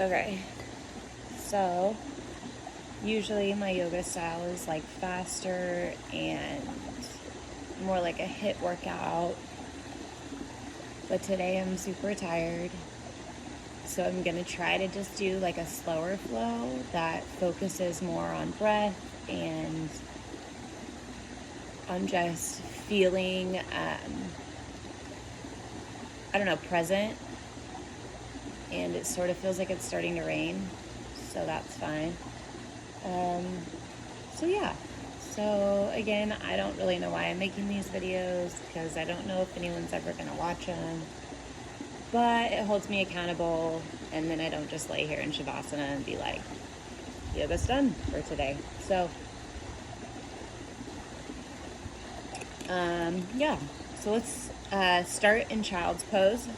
Okay, so usually my yoga style is like faster and more like a HIIT workout, but today I'm super tired, so I'm gonna try to just do like a slower flow that focuses more on breath and on just feeling I don't know, present. And it sort of feels like it's starting to rain, so that's fine. So yeah, so again, I don't really know why I'm making these videos, because I don't know if anyone's ever gonna watch them, but it holds me accountable, and then I don't just lay here in Shavasana and be like, yoga's done for today. So yeah, so let's start in child's pose.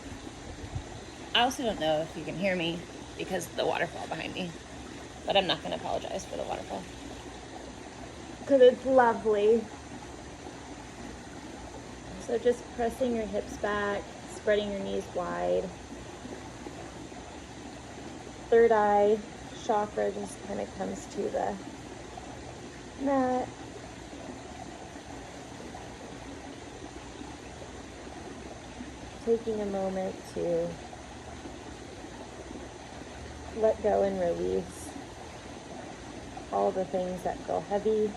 I also don't know if you can hear me because of the waterfall behind me, but I'm not going to apologize for the waterfall because it's lovely. So just pressing your hips back, spreading your knees wide. Third eye chakra just kind of comes to the mat. Taking a moment to let go and release all the things that feel heavy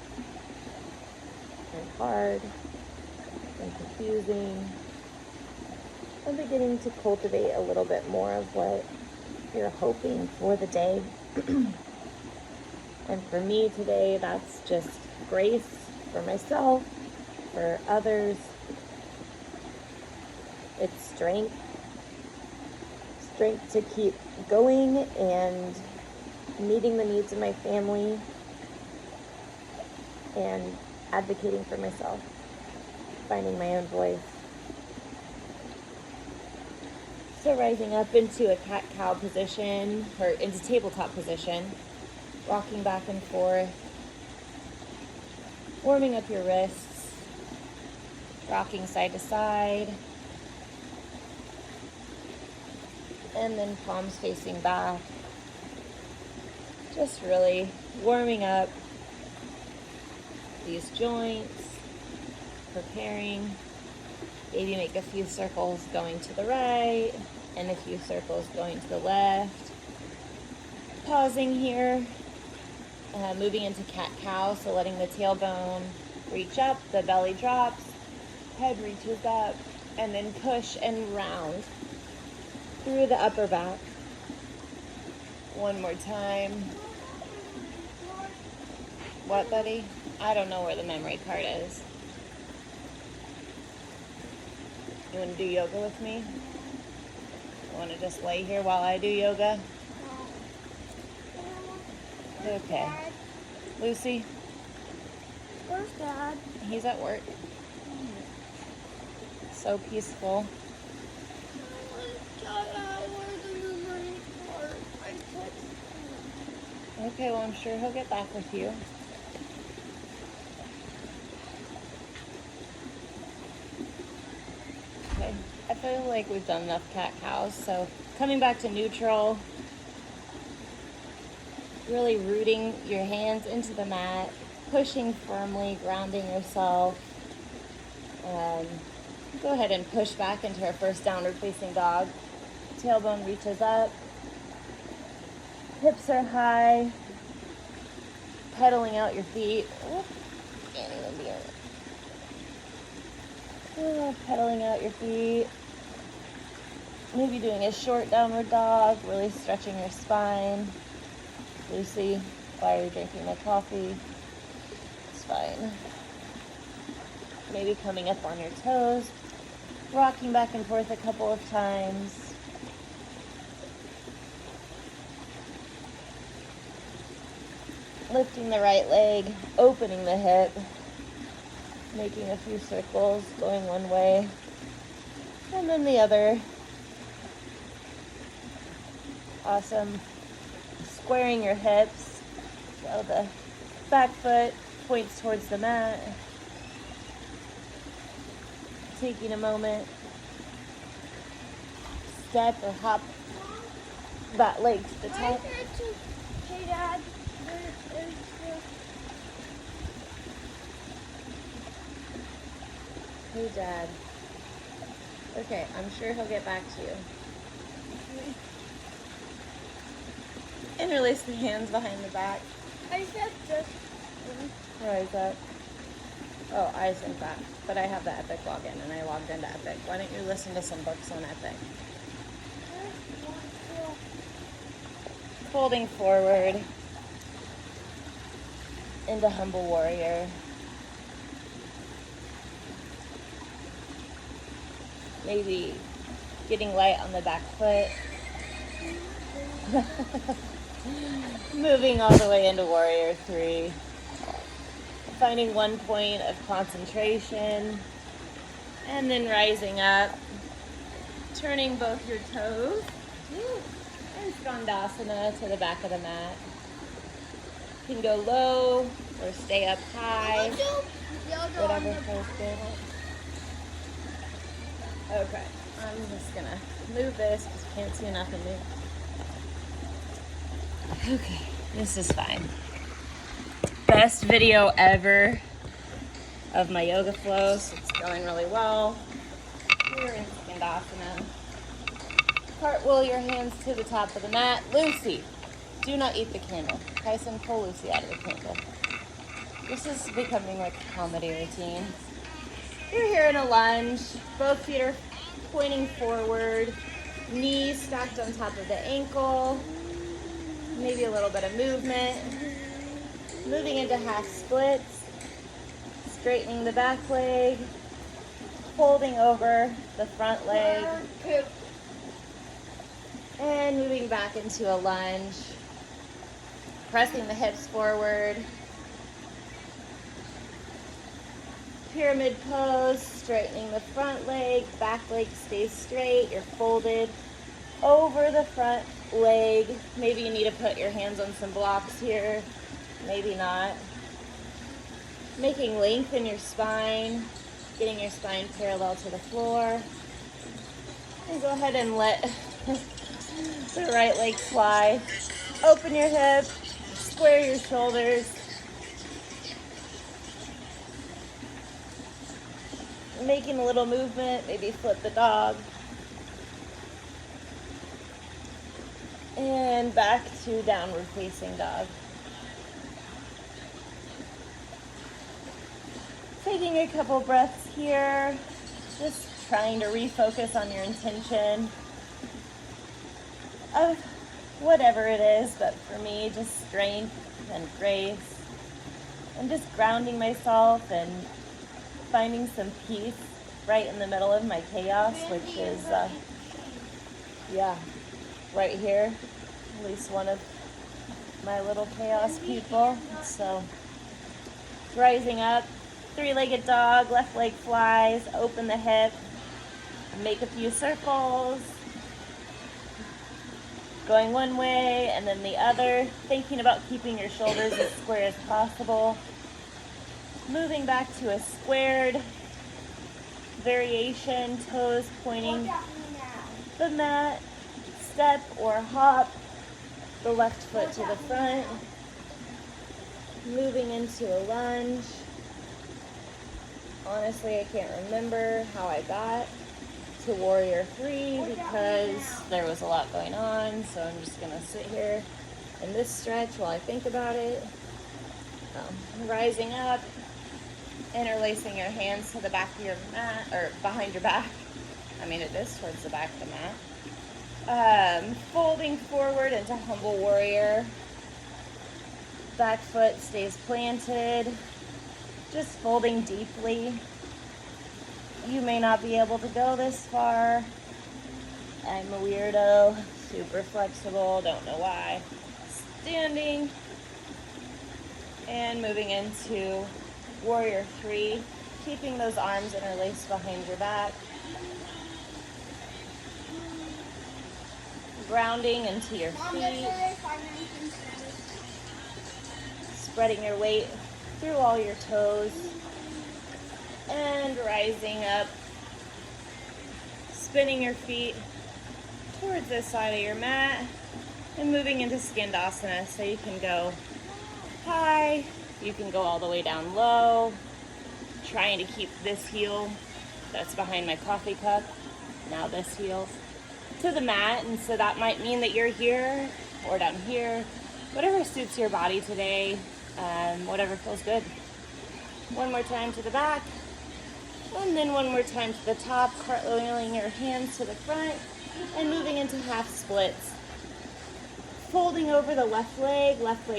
and hard and confusing, and beginning to cultivate a little bit more of what you're hoping for the day. And for me today, that's just grace for myself, for others. It's strength to keep going and meeting the needs of my family and advocating for myself, finding my own voice. So rising up into a cat-cow position, or into tabletop position, rocking back and forth, warming up your wrists, rocking side to side, and then palms facing back. Just really warming up these joints, preparing. Maybe make a few circles going to the right and a few circles going to the left. Pausing here, moving into cat-cow, so letting the tailbone reach up, the belly drops, head reaches up, and then push and round through the upper back. One more time. What, buddy? I don't know where the memory card is. You want to do yoga with me? You want to just lay here while I do yoga? Okay. Lucy? Where's Dad? He's at work. So peaceful. Okay, well, I'm sure he'll get back with you. Okay, I feel like we've done enough cat-cows, so coming back to neutral, really rooting your hands into the mat, pushing firmly, grounding yourself. Go ahead and push back into our first downward facing dog. Tailbone reaches up. Hips are high. Pedaling out your feet. Can't even be on it. Pedaling out your feet. Maybe doing a short downward dog, really stretching your spine. Lucy, why are you drinking my coffee? It's fine. Maybe coming up on your toes, rocking back and forth a couple of times. Lifting the right leg, opening the hip, making a few circles, going one way, and then the other. Awesome. Squaring your hips, so the back foot points towards the mat. Taking a moment, step or hop that leg to the I top. said to, hey Dad, there's Hey, Dad. Okay, I'm sure he'll get back to you. Interlace the hands behind the back. I said this. Where is that? Oh, I sent that. But I have the Epic login and I logged into Epic. Why don't you listen to some books on Epic? Folding forward into Humble Warrior. Maybe getting light on the back foot. Moving all the way into Warrior 3. Finding one point of concentration. And then rising up. Turning both your toes. And Skandasana to the back of the mat. You can go low or stay up high. Whatever feels good. Okay, I'm just gonna move this because you can't see enough of me. Okay, this is fine. Best video ever of my yoga flow, so it's going really well. We're in Skandasana. Cartwheel your hands to the top of the mat. Lucy, do not eat the candle. Tyson, pull Lucy out of the candle. This is becoming like a comedy routine. You're here in a lunge. Both feet are pointing forward. Knees stacked on top of the ankle. Maybe a little bit of movement. Moving into half splits. Straightening the back leg. Folding over the front leg. And moving back into a lunge. Pressing the hips forward. Pyramid pose, straightening the front leg, back leg stays straight, you're folded over the front leg. Maybe you need to put your hands on some blocks here, maybe not. Making length in your spine, getting your spine parallel to the floor. And go ahead and let the right leg fly. Open your hip, square your shoulders. Making a little movement, maybe flip the dog. And back to downward facing dog. Taking a couple breaths here, just trying to refocus on your intention of whatever it is, but for me, just strength and grace, and just grounding myself and finding some peace right in the middle of my chaos, which is, right here, at least one of my little chaos people. So, rising up, three-legged dog, left leg flies, open the hip, make a few circles, going one way and then the other, thinking about keeping your shoulders as square as possible. Moving back to a squared variation, toes pointing the mat, step or hop the left foot to the front, moving into a lunge. Honestly, I can't remember how I got to Warrior 3 because there was a lot going on, so I'm just gonna sit here in this stretch while I think about it. Rising up, interlacing your hands to the back of your mat, or behind your back. I mean, it is towards the back of the mat. Folding forward into Humble Warrior. Back foot stays planted. Just folding deeply. You may not be able to go this far. I'm a weirdo, super flexible, don't know why. Standing and moving into Warrior 3, keeping those arms interlaced behind your back. Grounding into your feet. Spreading your weight through all your toes. And rising up. Spinning your feet towards this side of your mat. And moving into Skandasana, so you can go high, you can go all the way down low, trying to keep this heel that's behind my coffee cup, now this heel, to the mat. And so that might mean that you're here or down here, whatever suits your body today, whatever feels good. One more time to the back, and then one more time to the top, cartwheeling your hands to the front, and moving into half splits. Folding over the left leg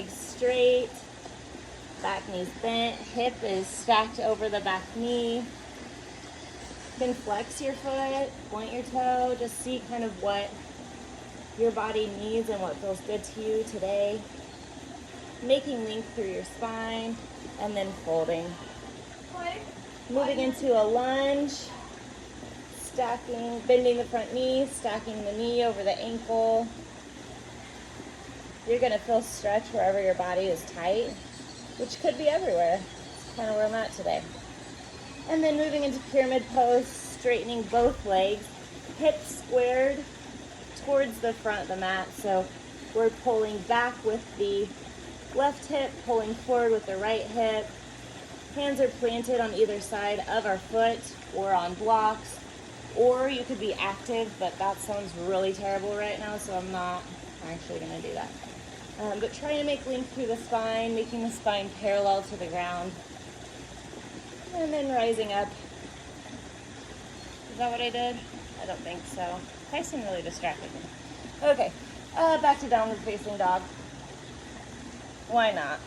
straight, back knee's bent, hip is stacked over the back knee. You can flex your foot, point your toe, just see kind of what your body needs and what feels good to you today. Making length through your spine, and then folding. Moving into a lunge, stacking, bending the front knee, stacking the knee over the ankle. You're gonna feel stretch wherever your body is tight, which could be everywhere. It's kind of where I'm at today. And then moving into pyramid pose, straightening both legs, hips squared towards the front of the mat. So we're pulling back with the left hip, pulling forward with the right hip. Hands are planted on either side of our foot or on blocks. Or you could be active, but that sounds really terrible right now, so I'm not actually gonna do that. But trying to make length through the spine, making the spine parallel to the ground. And then rising up. Is that what I did? I don't think so. Tyson really distracted me. Okay, back to downward facing dog. Why not?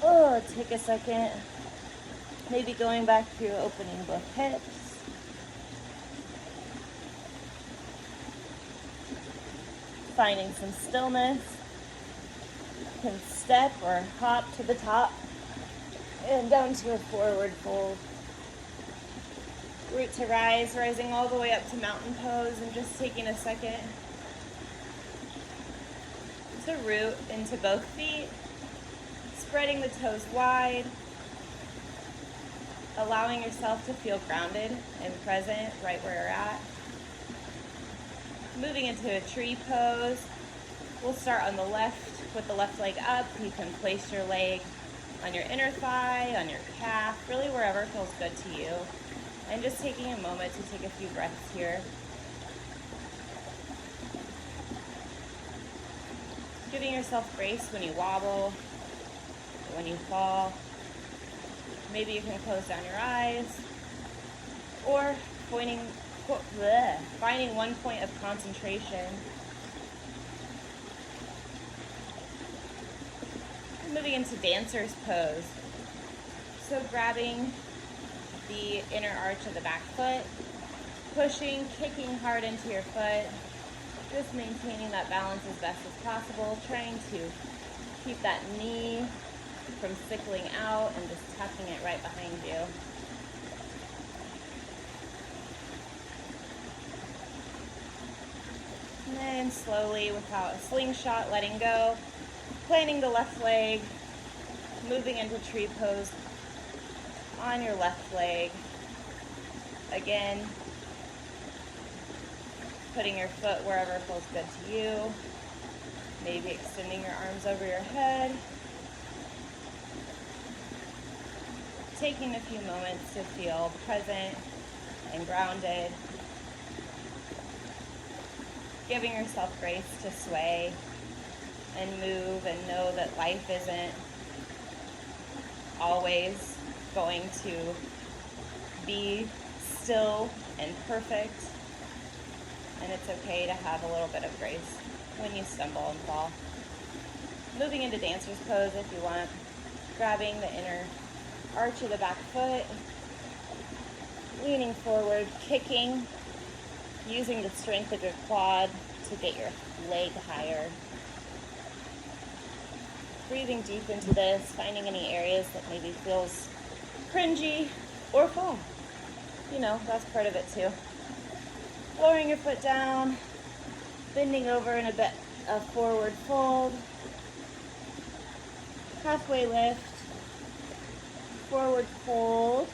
Oh, take a second. Maybe going back through opening both hips. Finding some stillness. You can step or hop to the top and down to a forward fold. Root to rise, rising all the way up to mountain pose, and just taking a second to root into both feet, spreading the toes wide, allowing yourself to feel grounded and present right where you're at. Moving into a tree pose. We'll start on the left with the left leg up. You can place your leg on your inner thigh, on your calf, really wherever feels good to you. And just taking a moment to take a few breaths here. Giving yourself grace when you wobble, when you fall. Maybe you can close down your eyes, or finding one point of concentration. Moving into dancer's pose. So grabbing the inner arch of the back foot, pushing, kicking hard into your foot, just maintaining that balance as best as possible, trying to keep that knee from sickling out and just tucking it right behind you. And then slowly, without a slingshot, letting go, planting the left leg, moving into tree pose on your left leg. Again, putting your foot wherever feels good to you. Maybe extending your arms over your head. Taking a few moments to feel present and grounded. Giving yourself grace to sway and move and know that life isn't always going to be still and perfect. And it's okay to have a little bit of grace when you stumble and fall. Moving into dancer's pose if you want. Grabbing the inner arch of the back foot. Leaning forward, kicking. Using the strength of your quad to get your leg higher. Breathing deep into this, finding any areas that maybe feels cringy or fall. You know, that's part of it too. Lowering your foot down, bending over in a bit of forward fold. Halfway lift, forward fold,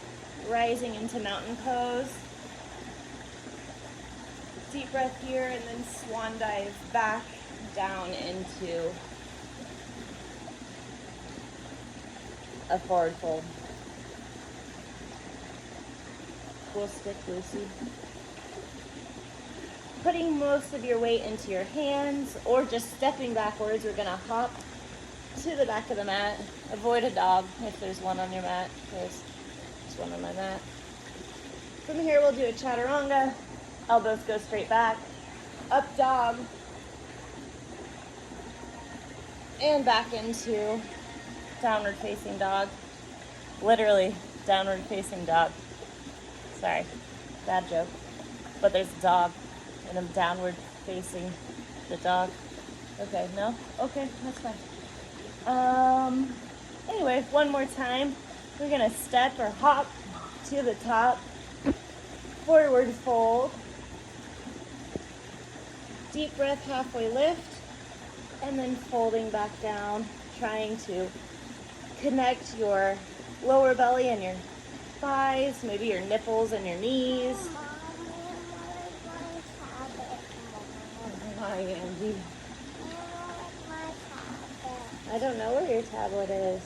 rising into mountain pose. Deep breath here, and then swan dive back down into a forward fold. Cool stick, Lucy. Putting most of your weight into your hands or just stepping backwards. We're gonna hop to the back of the mat. Avoid a dog if there's one on your mat. There's one on my mat. From here, we'll do a chaturanga. Elbows go straight back. Up dog. And back into downward facing dog. Literally, downward facing dog. Sorry, bad joke. But there's a dog, and I'm downward facing the dog. Okay, no? Okay, that's fine. Anyway, one more time. We're gonna step or hop to the top. Forward fold. Deep breath, halfway lift. And then folding back down, trying to connect your lower belly and your thighs, maybe your nipples and your knees. Hi, Andy. I don't know where your tablet is.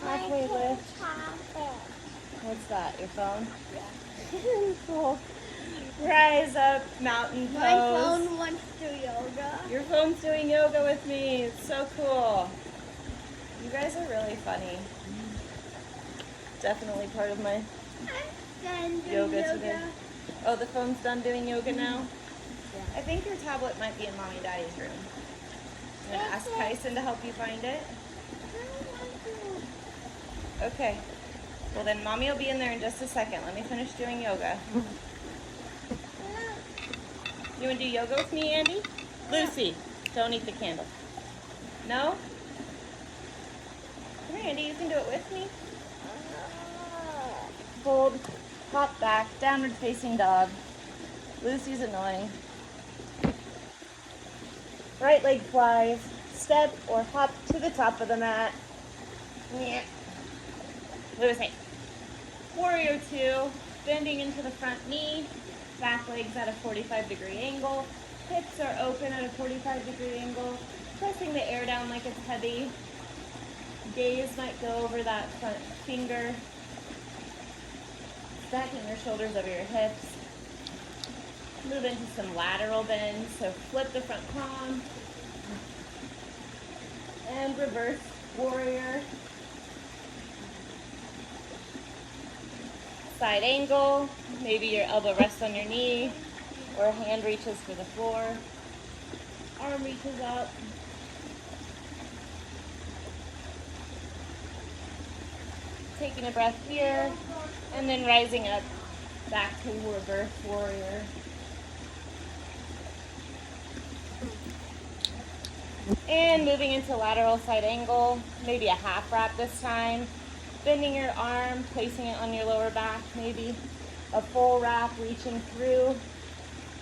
Halfway lift. What's that, your phone? Yeah. Cool. Rise up, mountain pose. My phone wants to yoga. Your phone's doing yoga with me. It's so cool. You guys are really funny. Definitely part of my yoga today. Oh, the phone's done doing yoga now? Yeah. I think your tablet might be in Mommy Daddy's room. I'm going to ask Tyson to help you find it. Okay. Well, then Mommy will be in there in just a second. Let me finish doing yoga. You want to do yoga with me, Andy? Lucy, don't eat the candle. No? Come here, Andy. You can do it with me. Hold, hop back, downward facing dog. Lucy's annoying. Right leg flies, step or hop to the top of the mat. Yeah. Lucy. Warrior two, bending into the front knee, back legs at a 45-degree angle, hips are open at a 45-degree angle, pressing the air down like it's heavy. Gaze might go over that front finger. Stacking your shoulders over your hips. Move into some lateral bends. So flip the front palm. And reverse warrior. Side angle. Maybe your elbow rests on your knee or hand reaches for the floor. Arm reaches up. Taking a breath here. And then rising up back to reverse warrior. And moving into lateral side angle, maybe a half wrap this time. Bending your arm, placing it on your lower back, maybe a full wrap, reaching through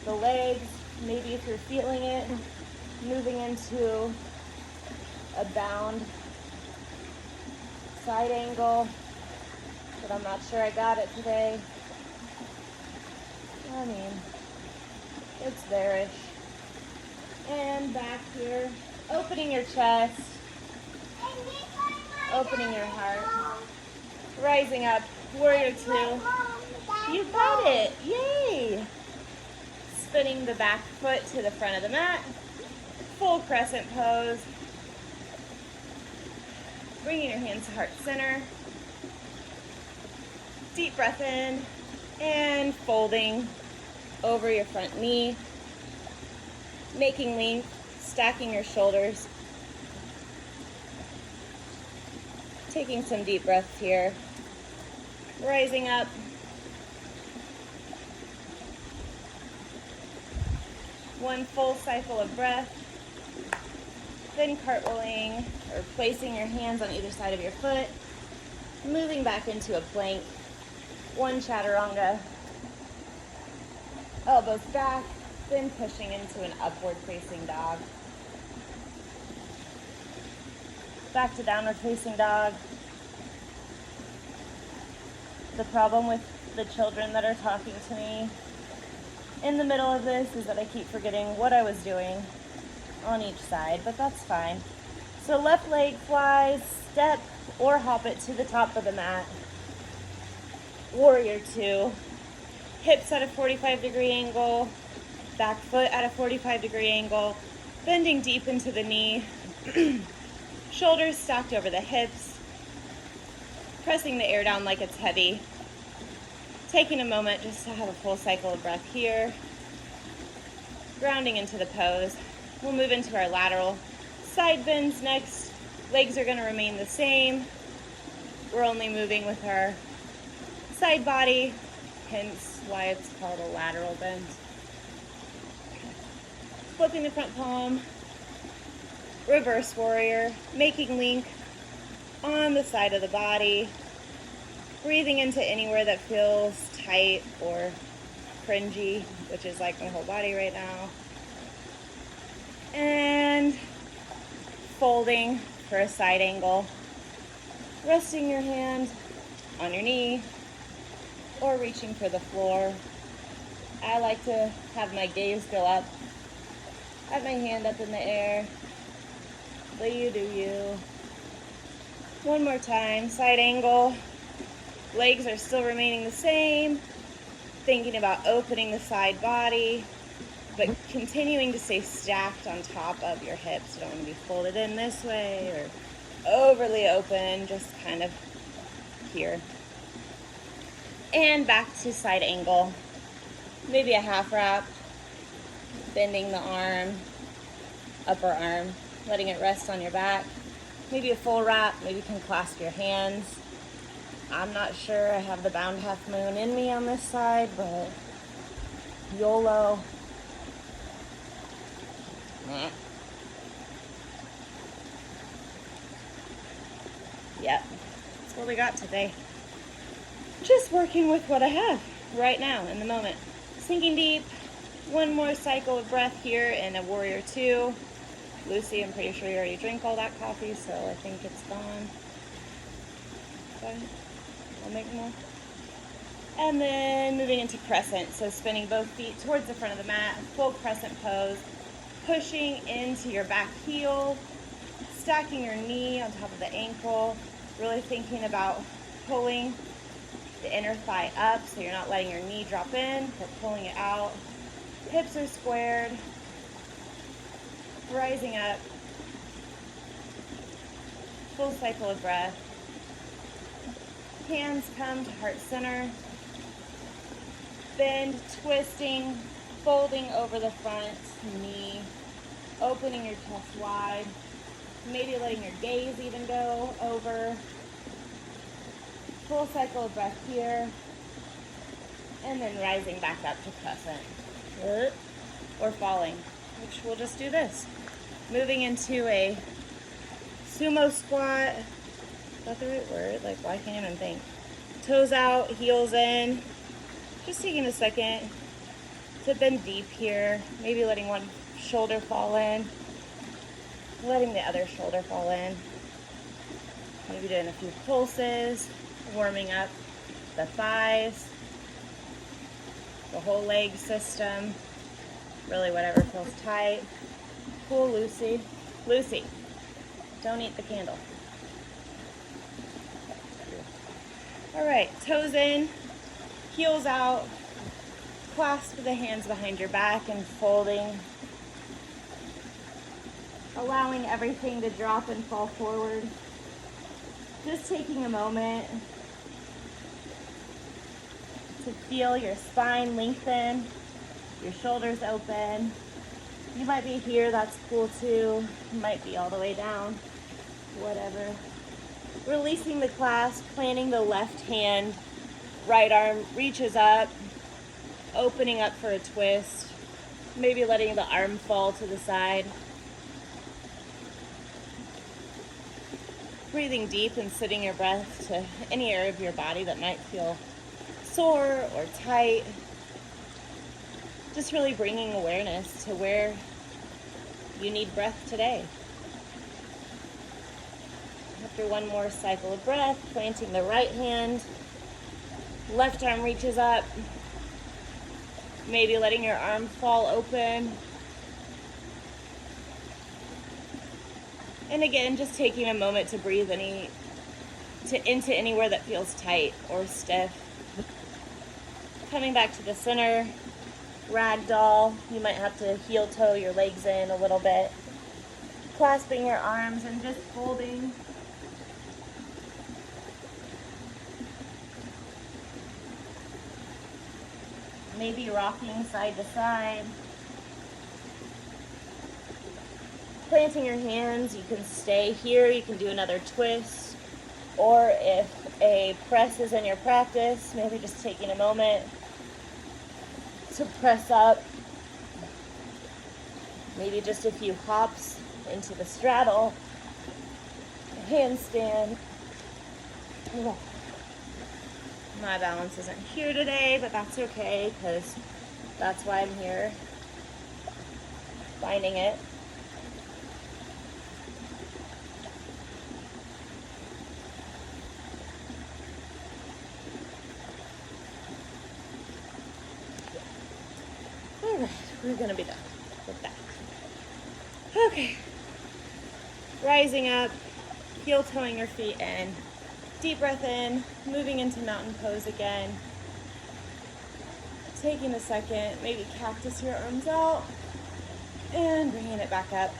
the legs, maybe if you're feeling it, moving into a bound side angle. But I'm not sure I got it today. I mean, it's there-ish. And back here, opening your chest, opening your heart, rising up, warrior two. You got it, yay! Spinning the back foot to the front of the mat, full crescent pose. Bringing your hands to heart center. Deep breath in and folding over your front knee, making length, stacking your shoulders, taking some deep breaths here, rising up, one full cycle of breath, then cartwheeling or placing your hands on either side of your foot, moving back into a plank. One chaturanga, elbows back, then pushing into an upward facing dog. Back to downward facing dog. The problem with the children that are talking to me in the middle of this is that I keep forgetting what I was doing on each side, but that's fine. So left leg flies, step or hop it to the top of the mat. Warrior two. Hips at a 45-degree angle, back foot at a 45-degree angle, bending deep into the knee, shoulders stacked over the hips, pressing the air down like it's heavy. Taking a moment just to have a full cycle of breath here. Grounding into the pose. We'll move into our lateral side bends next. Legs are going to remain the same. We're only moving with our side body, hence why it's called a lateral bend. Flipping the front palm. Reverse warrior, making link on the side of the body. Breathing into anywhere that feels tight or cringy, which is like my whole body right now. And folding for a side angle. Resting your hand on your knee or reaching for the floor. I like to have my gaze go up. I have my hand up in the air. But you do you. One more time, side angle. Legs are still remaining the same. Thinking about opening the side body, but continuing to stay stacked on top of your hips. You don't want to be folded in this way or overly open, just kind of here. And back to side angle. Maybe a half wrap, bending the arm, upper arm, letting it rest on your back. Maybe a full wrap, maybe you can clasp your hands. I'm not sure I have the bound half moon in me on this side, but YOLO. Yep, that's what we got today. Just working with what I have right now in the moment. Sinking deep. One more cycle of breath here in a warrior two. Lucy, I'm pretty sure you already drank all that coffee, so I think it's gone. Okay. I'll make more. And then moving into crescent. So spinning both feet towards the front of the mat, full crescent pose. Pushing into your back heel, stacking your knee on top of the ankle, really thinking about pulling the inner thigh up so you're not letting your knee drop in, but pulling it out. Hips are squared, rising up, full cycle of breath. Hands come to heart center. Bend, twisting, folding over the front knee, opening your chest wide, maybe letting your gaze even go over. Full cycle of breath here, and then rising back up to crescent, or falling, which we'll just do this. Moving into a sumo squat. Is that the right word? Like, why can't I even think? Toes out, heels in. Just taking a second to bend deep here. Maybe letting one shoulder fall in. Letting the other shoulder fall in. Maybe doing a few pulses. Warming up the thighs. The whole leg system. Really whatever feels tight. Cool, Lucy. Lucy, don't eat the candle. All right, toes in, heels out, clasp the hands behind your back and folding, allowing everything to drop and fall forward. Just taking a moment to feel your spine lengthen, your shoulders open. You might be here, that's cool too. You might be all the way down, whatever. Releasing the clasp, planting the left hand, right arm reaches up, opening up for a twist, maybe letting the arm fall to the side. Breathing deep and sitting your breath to any area of your body that might feel sore or tight. Just really bringing awareness to where you need breath today. After one more cycle of breath, planting the right hand, left arm reaches up, Maybe letting your arms fall open. And again, just taking a moment to breathe into anywhere that feels tight or stiff. Coming back to the center, ragdoll. You might have to heel toe your legs in a little bit. Clasping your arms and just folding. Maybe rocking side to side. Planting your hands, you can stay here, you can do another twist. Or if a press is in your practice, maybe just taking a moment to press up. Maybe just a few hops into the straddle, handstand. My balance isn't here today, but that's okay because that's why I'm here, finding it. All right, we're gonna be done with that. Okay, rising up, heel toeing your feet in. Deep breath in, moving into mountain pose again. Taking a second, maybe cactus your arms out and bringing it back up.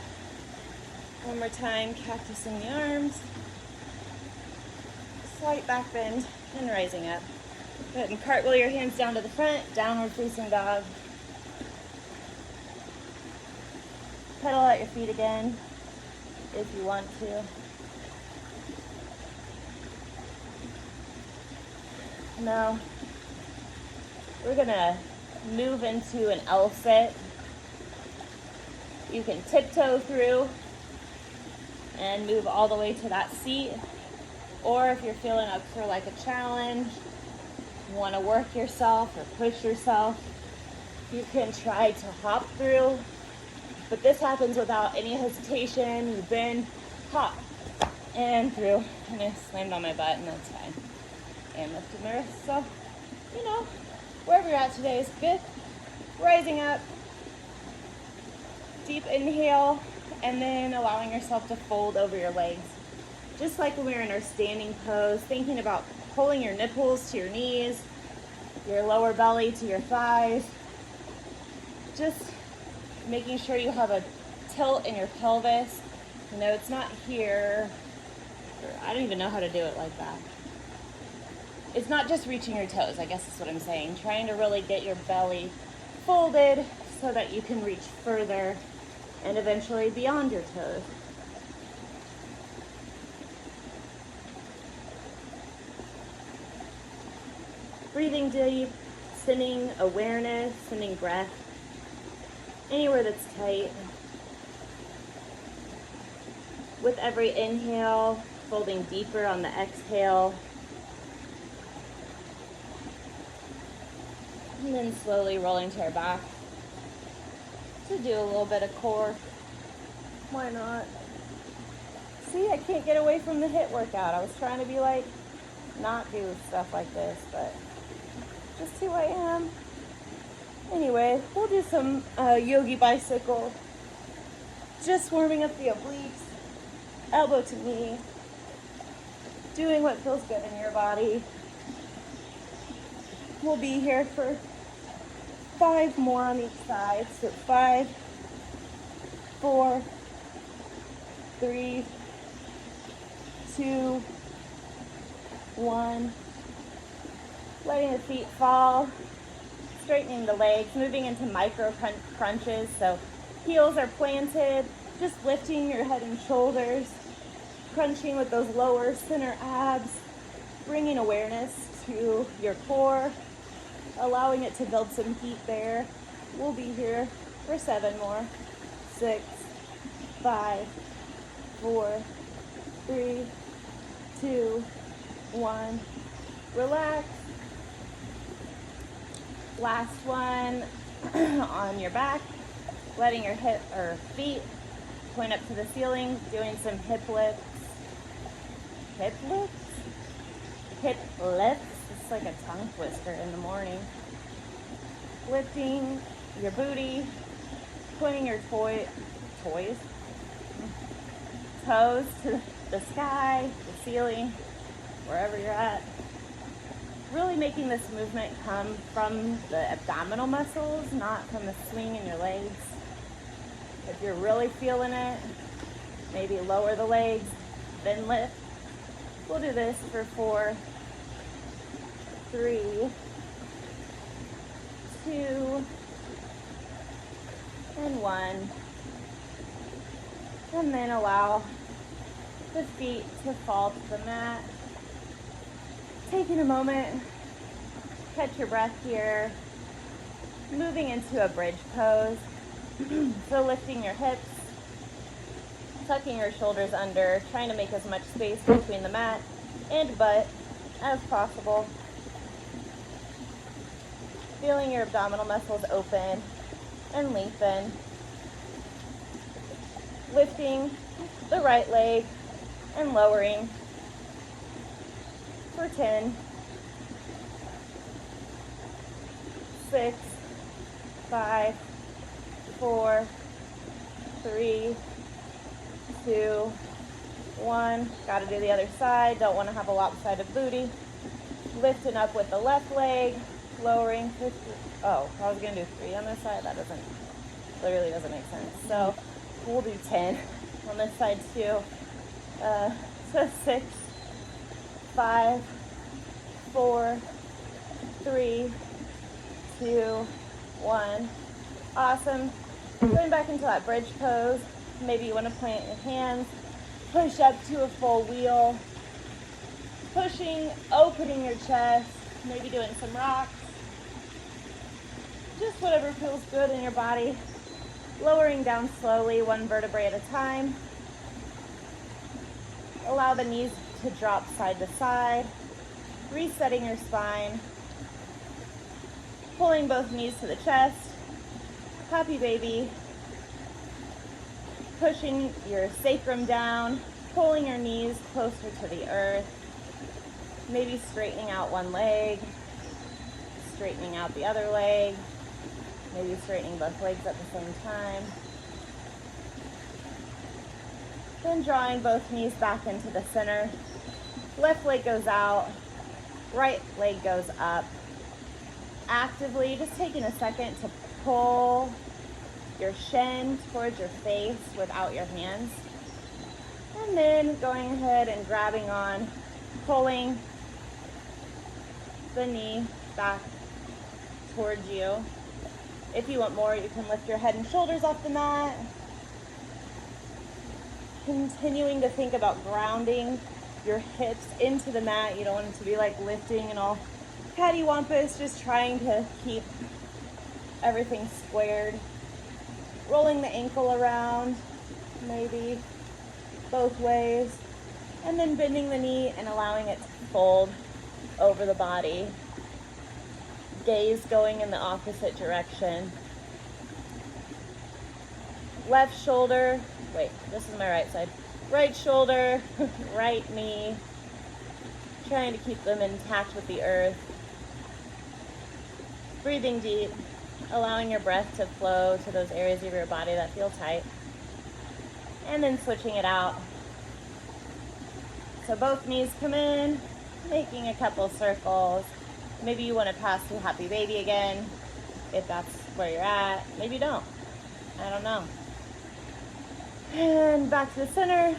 One more time, cactusing the arms. Slight back bend and rising up. Go ahead and cartwheel your hands down to the front, downward facing dog. Pedal out your feet again if you want to. Now, we're gonna move into an L sit. You can tiptoe through and move all the way to that seat. Or if you're feeling up for like a challenge, you wanna work yourself or push yourself, you can try to hop through. But this happens without any hesitation. You bend, hop, and through. And I slammed on my butt, and that's fine. And lifted my wrist. So, wherever you're at today is good. Rising up, deep inhale, and then allowing yourself to fold over your legs. Just like when we were in our standing pose, thinking about pulling your nipples to your knees, your lower belly to your thighs. Just making sure you have a tilt in your pelvis. It's not here. I don't even know how to do it like that. It's not just reaching your toes, I guess is what I'm saying. Trying to really get your belly folded so that you can reach further and eventually beyond your toes. Breathing deep, sending awareness, sending breath anywhere that's tight. With every inhale, folding deeper on the exhale. And then slowly rolling to our back to do a little bit of core. Why not? See, I can't get away from the HIIT workout. I was trying to be like, not do stuff like this, but just who I am. Anyway, we'll do some yogi bicycle. Just warming up the obliques, elbow to knee. Doing what feels good in your body. We'll be here for 5 more on each side. So 5, 4, 3, 2, 1. Letting the feet fall. Straightening the legs, moving into micro crunches. So heels are planted, just lifting your head and shoulders, crunching with those lower center abs, bringing awareness to your core, allowing it to build some heat there. We'll be here for 7 more. 6, 5, 4, 3, 2, 1. Relax. Last one on your back, letting your feet point up to the ceiling, doing some hip lifts. Hip lifts? Hip lifts? It's like a tongue twister in the morning. lifting your booty, pointing your toes to the sky, the ceiling, wherever you're at. Really making this movement come from the abdominal muscles, not from the swing in your legs. If you're really feeling it, maybe lower the legs, then lift. We'll do this for 4, 3, 2, and 1. And then allow the feet to fall to the mat. Taking a moment, catch your breath here. Moving into a bridge pose. So lifting your hips, tucking your shoulders under, trying to make as much space between the mat and butt as possible. Feeling your abdominal muscles open and lengthen. Lifting the right leg and lowering for 10, 6, 5, 4, 3, 2, 1. Got to do the other side. Don't want to have a lopsided booty. Lifting up with the left leg, lowering for I was going to do 3 on this side. That literally doesn't make sense. So we'll do 10 on this side too. So 6, 5, 4, 3, 2, 1. Awesome. Going back into that bridge pose. Maybe you want to plant your hands, push up to a full wheel, pushing, opening your chest, maybe doing some rocks. Just whatever feels good in your body. Lowering down slowly, 1 vertebrae at a time. Allow the knees to drop side to side. Resetting your spine. Pulling both knees to the chest. Happy baby. Pushing your sacrum down. Pulling your knees closer to the earth. Maybe straightening out one leg. Straightening out the other leg. Maybe straightening both legs at the same time. Then drawing both knees back into the center. Left leg goes out. Right leg goes up. Actively just taking a second to pull your shin towards your face without your hands. And then going ahead and grabbing on, pulling the knee back towards you. If you want more, you can lift your head and shoulders off the mat. Continuing to think about grounding your hips into the mat. You don't want it to be like lifting and all cattywampus, just trying to keep everything squared. Rolling the ankle around, maybe both ways. And then bending the knee and allowing it to fold over the body. Gaze going in the opposite direction. Left shoulder, this is my right side. Right shoulder, right knee. Trying to keep them intact with the earth. Breathing deep, allowing your breath to flow to those areas of your body that feel tight. And then switching it out. So both knees come in, making a couple circles. Maybe you want to pass through happy baby again, if that's where you're at. Maybe you don't. I don't know. And back to the center.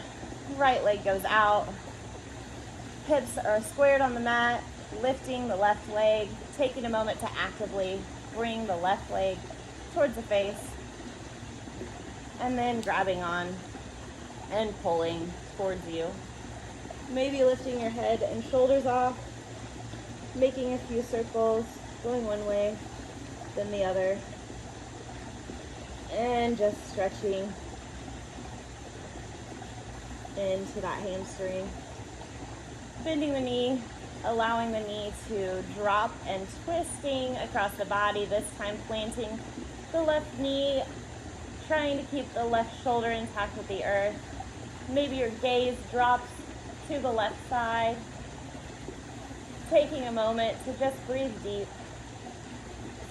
Right leg goes out. Hips are squared on the mat. Lifting the left leg. Taking a moment to actively bring the left leg towards the face. And then grabbing on and pulling towards you. Maybe lifting your head and shoulders off. Making a few circles, going one way, then the other. And just stretching into that hamstring. Bending the knee, allowing the knee to drop and twisting across the body, this time planting the left knee, trying to keep the left shoulder intact with the earth. Maybe your gaze drops to the left side. Taking a moment to just breathe deep.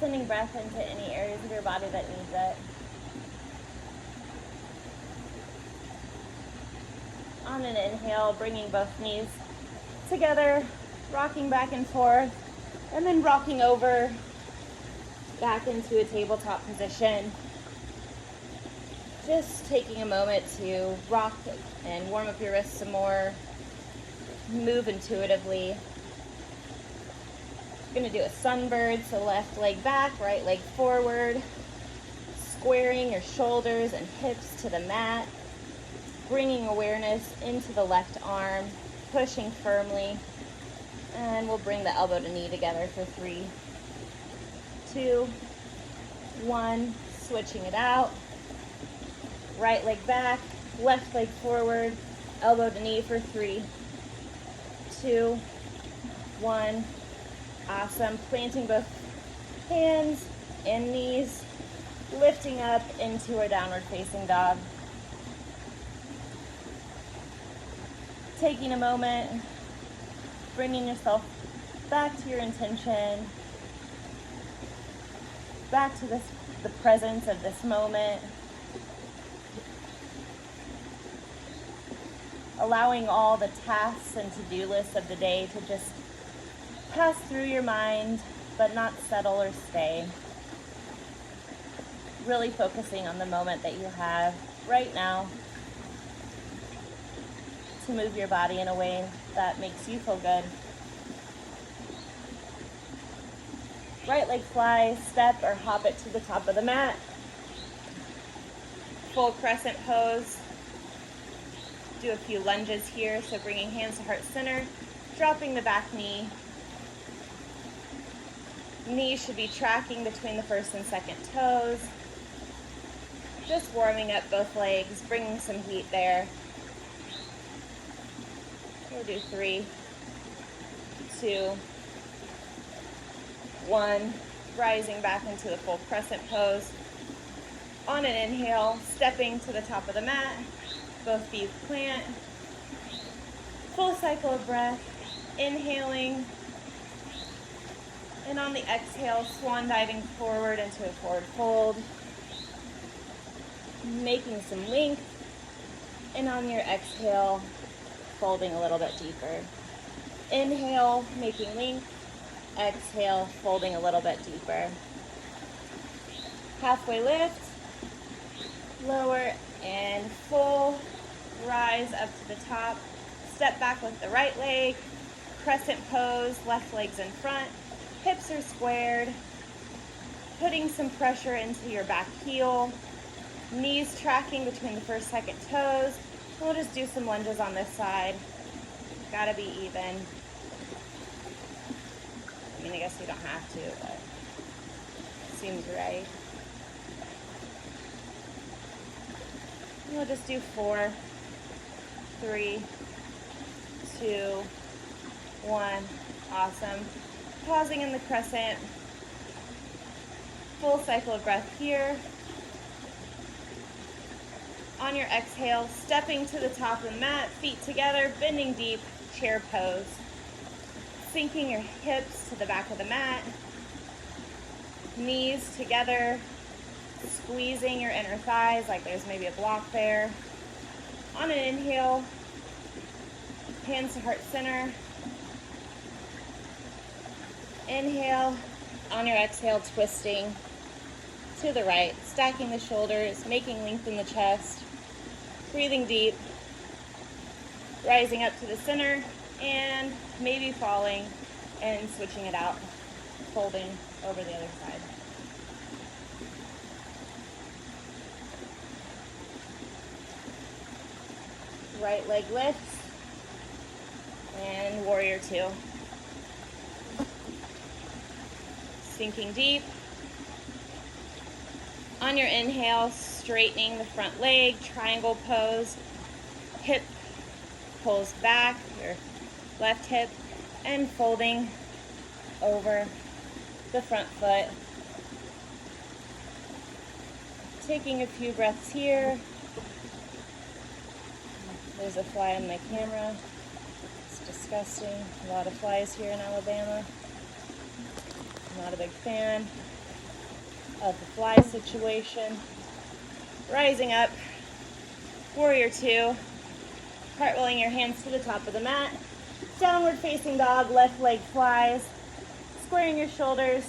Sending breath into any areas of your body that needs it. On an inhale, bringing both knees together, rocking back and forth, and then rocking over back into a tabletop position. Just taking a moment to rock and warm up your wrists some more. Move intuitively. Going to do a sunbird, so left leg back, right leg forward. Squaring your shoulders and hips to the mat. Bringing awareness into the left arm, pushing firmly. And we'll bring the elbow to knee together for 3, 2, 1. Switching it out. Right leg back, left leg forward, elbow to knee for 3, 2, 1. Awesome. Planting both hands and knees, lifting up into a downward facing dog. Taking a moment, bringing yourself back to your intention, back to the presence of this moment. Allowing all the tasks and to-do lists of the day to just pass through your mind, but not settle or stay. Really focusing on the moment that you have right now to move your body in a way that makes you feel good. Right leg fly, step or hop it to the top of the mat. Full crescent pose. Do a few lunges here, so bringing hands to heart center, dropping the back knee. Knees should be tracking between the first and second toes. Just warming up both legs, bringing some heat there. We'll do 3, 2, 1. Rising back into the full crescent pose. On an inhale, stepping to the top of the mat. Both feet plant. Full cycle of breath. Inhaling. And on the exhale, swan diving forward into a forward fold. Making some length. And on your exhale, folding a little bit deeper. Inhale, making length. Exhale, folding a little bit deeper. Halfway lift. Lower and full. Rise up to the top. Step back with the right leg. Crescent pose, left leg's in front. Hips are squared. Putting some pressure into your back heel. Knees tracking between the first, second toes. We'll just do some lunges on this side. Gotta be even. I mean, I guess you don't have to, but it seems right. We'll just do 4, 3, 2, 1. Awesome. Pausing in the crescent. Full cycle of breath here. On your exhale, stepping to the top of the mat, feet together, bending deep, chair pose. Sinking your hips to the back of the mat. Knees together, squeezing your inner thighs like there's maybe a block there. On an inhale, hands to heart center. Inhale. On your exhale, twisting to the right, stacking the shoulders, making length in the chest. Breathing deep, rising up to the center, and maybe falling and switching it out, folding over the other side. Right leg lifts, and warrior 2. Sinking deep. On your inhale, straightening the front leg, triangle pose, hip pulls back, your left hip, and folding over the front foot. Taking a few breaths here. There's a fly on my camera. It's disgusting. A lot of flies here in Alabama. I'm not a big fan. of the fly situation. Rising up, warrior two, cartwheeling your hands to the top of the mat, downward facing dog, left leg flies, squaring your shoulders,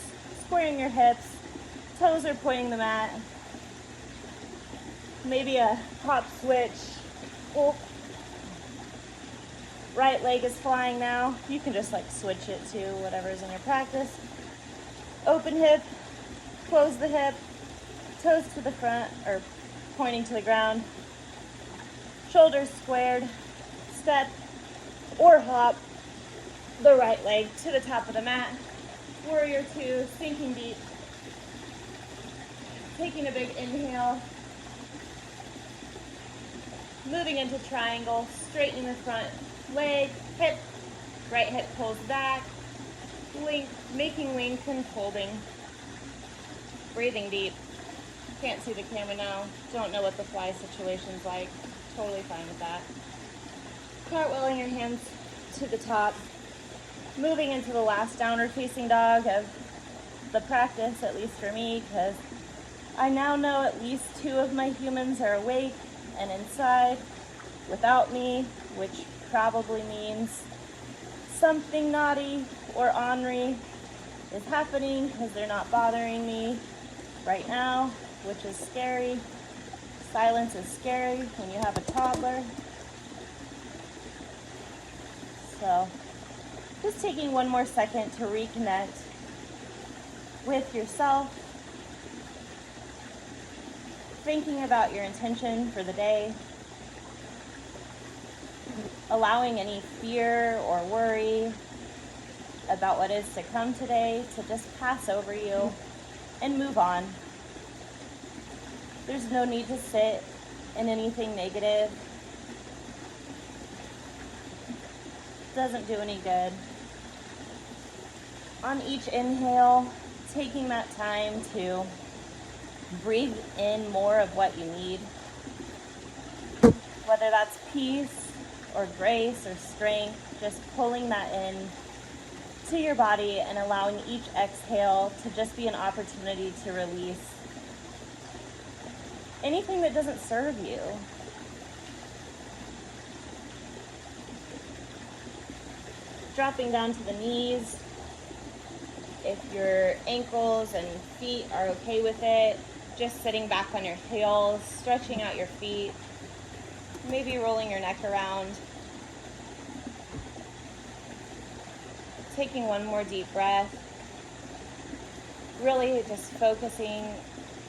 squaring your hips, toes are pointing the mat, maybe a hop switch. Oh, right leg is flying now. You can just like switch it to whatever's in your practice. Open hip, close the hip, toes to the front or pointing to the ground, shoulders squared, step or hop the right leg to the top of the mat. Warrior two, sinking deep, taking a big inhale, moving into triangle, straightening the front leg, hip, right hip pulls back, making lengthen, folding, breathing deep. Can't see the camera now, don't know what the fly situation's like, totally fine with that. Cartwheeling your hands to the top, moving into the last downward facing dog of the practice, at least for me, because I now know at least two of my humans are awake and inside without me, which probably means something naughty or ornery is happening because they're not bothering me right now, which is scary. Silence is scary when you have a toddler. So just taking one more second to reconnect with yourself, thinking about your intention for the day, allowing any fear or worry about what is to come today to just pass over you and move on. There's no need to sit in anything negative. Doesn't do any good. On each inhale, taking that time to breathe in more of what you need, whether that's peace or grace or strength, just pulling that in to your body and allowing each exhale to just be an opportunity to release anything that doesn't serve you. Dropping down to the knees. If your ankles and feet are okay with it, just sitting back on your heels, stretching out your feet, maybe rolling your neck around. Taking one more deep breath. Really just focusing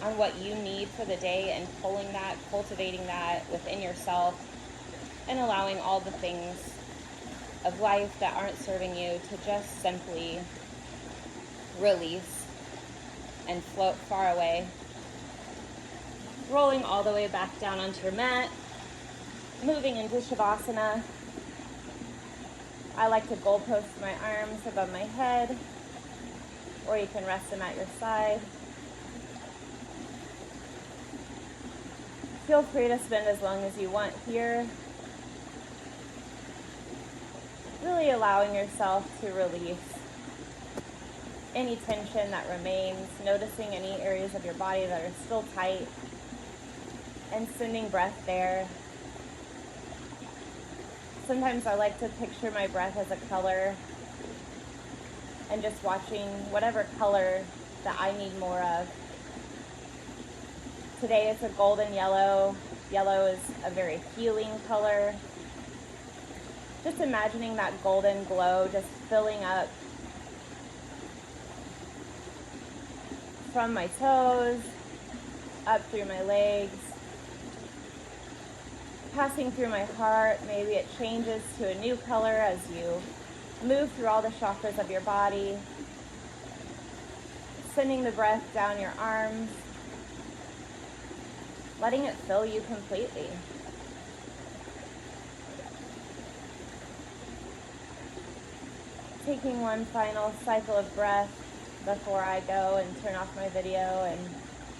on what you need for the day and pulling that, cultivating that within yourself and allowing all the things of life that aren't serving you to just simply release and float far away. Rolling all the way back down onto your mat, moving into Shavasana. I like to goalpost my arms above my head, or you can rest them at your side. Feel free to spend as long as you want here. Really allowing yourself to release any tension that remains, noticing any areas of your body that are still tight, and sending breath there. Sometimes I like to picture my breath as a color and just watching whatever color that I need more of. Today it's a golden yellow. Yellow is a very healing color. Just imagining that golden glow just filling up from my toes, up through my legs, passing through my heart. Maybe it changes to a new color as you move through all the chakras of your body, sending the breath down your arms, letting it fill you completely. Taking one final cycle of breath before I go and turn off my video and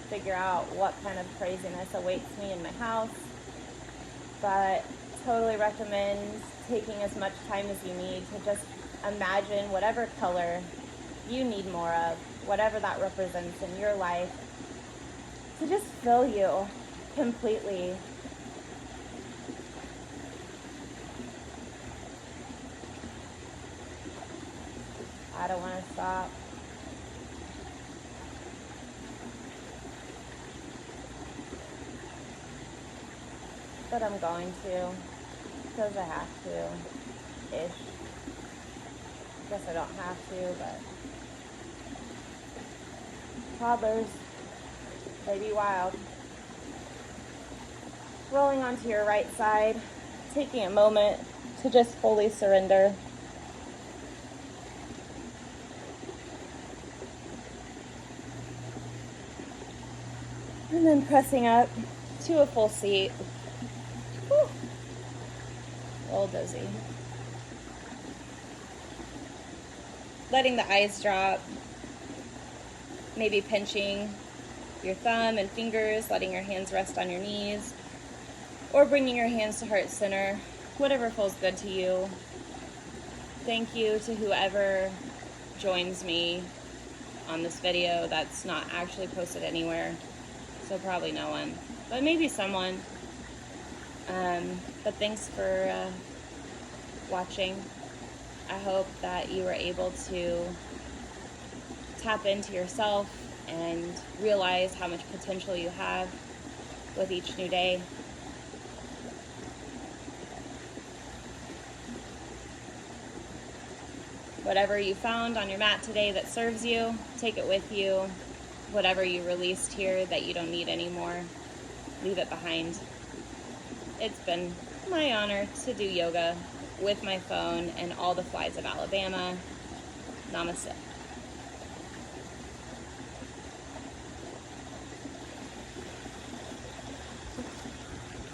figure out what kind of craziness awaits me in my house. But totally recommend taking as much time as you need to just imagine whatever color you need more of, whatever that represents in your life, to just fill you completely. I don't want to stop. But I'm going to, because I have to, ish. Guess I don't have to, but toddlers, they be wild. Rolling onto your right side, taking a moment to just fully surrender. And then pressing up to a full seat. Whew. Old dizzy. Letting the eyes drop. Maybe pinching your thumb and fingers, letting your hands rest on your knees, or bringing your hands to heart center, whatever feels good to you. Thank you to whoever joins me on this video that's not actually posted anywhere, so probably no one, but maybe someone. But thanks for watching. I hope that you were able to tap into yourself and realize how much potential you have with each new day. Whatever you found on your mat today that serves you, take it with you. Whatever you released here that you don't need anymore, leave it behind. It's been my honor to do yoga with my phone and all the flies of Alabama. Namaste.